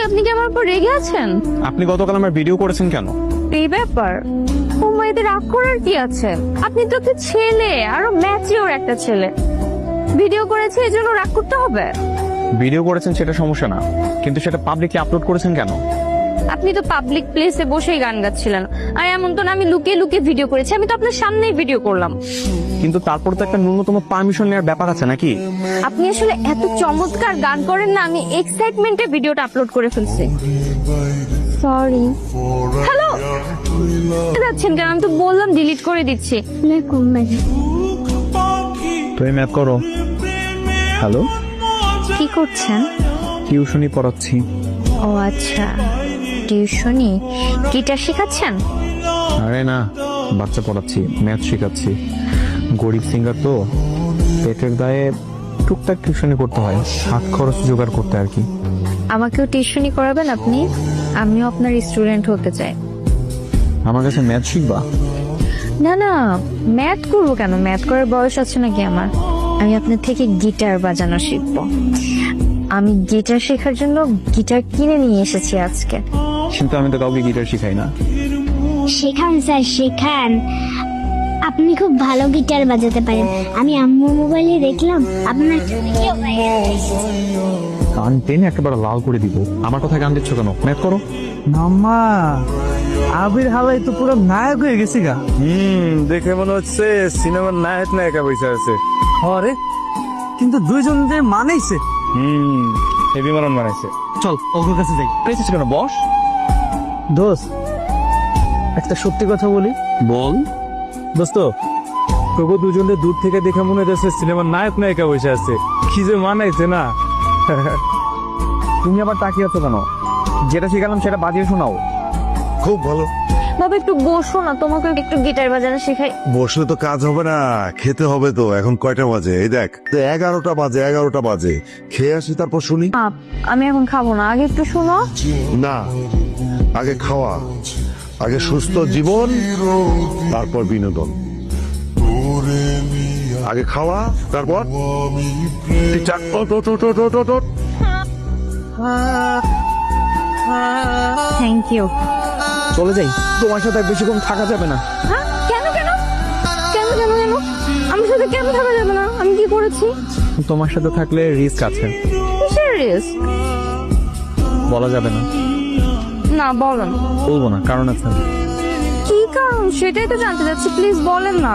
আপনি কি আমার উপর রেগে আছেন? আপনি গতকাল আমার ভিডিও করেছেন কেন? এই ব্যাপার ও মাইতে রাগ করার কি আছে? আপনি তো একটা ছেলে, আরো ম্যাচিওর একটা ছেলে। ভিডিও করেছে এই জন্য রাগ করতে হবে? ভিডিও করেছেন সেটা সমস্যা না, কিন্তু সেটা পাবলিকলি আপলোড করেছেন কেন? আপনি তো পাবলিক প্লেসে বসেই গান গাচ্ছিলেন, আর এমন তো না আমি লুকিয়ে লুকিয়ে ভিডিও করেছি। আমি তো আপনার সামনেই ভিডিও করলাম। কিন্তু তারপর তো একটা ন্যূনতম পারমিশন নেওয়ার ব্যাপার আছে নাকি? আপনি আসলে এত চমৎকার গান করেন না, আমি এক্সাইটমেন্টে ভিডিওটা আপলোড করে ফেলছি। সরি। হ্যালো, যাচ্ছেন কেন? আমি তো বললাম ডিলিট করে দিচ্ছি। তুমি ম্যাপ করো। হ্যালো, কি করছেন? টিউশনি পড়াচ্ছি। ও আচ্ছা, টিউশনি। গিটার শেখাচ্ছেন? আরে না, বাচ্চা পড়াচ্ছি, ম্যাথ শেখাচ্ছি। গরিব সিঙ্গার তো, পেটের দায়ে টুকটাক টিউশনি করতে হয়, হাত খরচ জোগাড় করতে আর কি। আমাকেও টিউশনি করাবেন আপনি? আমিও আপনার স্টুডেন্ট হতে চাই। আমার কাছে ম্যাথ শিখবা? না না, ম্যাথ করবো কেন? ম্যাথ করার বয়স আছে নাকি আমার? আমি আপনার থেকে গিটার বাজানো শিখবো। আমি গিটার শেখার জন্য গিটার কিনে নিয়ে এসেছি আজকে। কিন্তু আমি তো কাউকে গিটার শিখাই না। শেখান স্যার, শেখান। আপনি খুব ভালো গিটার বাজাতে পারেন। আমি আম্মুর মোবাইলে দেখলাম আপনার ভিডিও গান টেনে একেবারে লাল করে দিব। আমার কথা গান দিচ্ছ কেন? ম্যাথ করো। মাম্মা, আবির হাওয়াই তো পুরো নায়ক হয়ে গেছি গা। দেখে মনে হচ্ছে সিনেমার নায়ক নায়িকা বসে আছে। আরে কিন্তু দুইজন যে মানেইছে। হেভি মারন বানাইছে। চল ওর কাছে যাই। পেয়েছিস কেন? বস। দোস্ত, একটা সত্যি কথা বলি। বল। দোস্ত, তোকে দুজনে দূর থেকে দেখে মনে হচ্ছে সিনেমার নায়ক নায়িকা বসে আছে। কি যে মানাইছে না। তুমি আবার তাকিয়ে আছো কেন? যেটা শিখালাম সেটা বাজিয়ে শোনাও। খুব ভালো। বাবা একটু বসো না, তোমাকে একটু গিটার বাজানো শেখাই। বসলে তো কাজ হবে না, খেতে হবে তো। এখন কয়টা বাজে? এই দেখ, 11টা বাজে, 11টা বাজে। খেয়ে আসি তারপর শুনি। আমি এখন খাবো না, আগে একটু শোনো। না, আগে খাওয়া, আগে সুস্থ জীবন, তারপর বিনোদন। আগে খাওয়া, তারপর ঠিকঠাক। ওঠ, ওঠ, ওঠ, ওঠ, ওঠ, ওঠ, ওঠ। Thank you. চলে যাই, তোমার সাথে আর বেশিক্ষণ থাকা যাবে না। হ্যাঁ, কেন কেন কেন কেন কেন আমার সাথে কেন থাকা যাবে না? আমি কি করেছি? তোমার সাথে থাকলে রিস্ক আছে। কিসের রিস্ক? বলা যাবে না। না বলেন। বলবো না, কারণ আছে। কি কারণ সেটাই তো জানতে চাচ্ছি, প্লিজ বলেন না।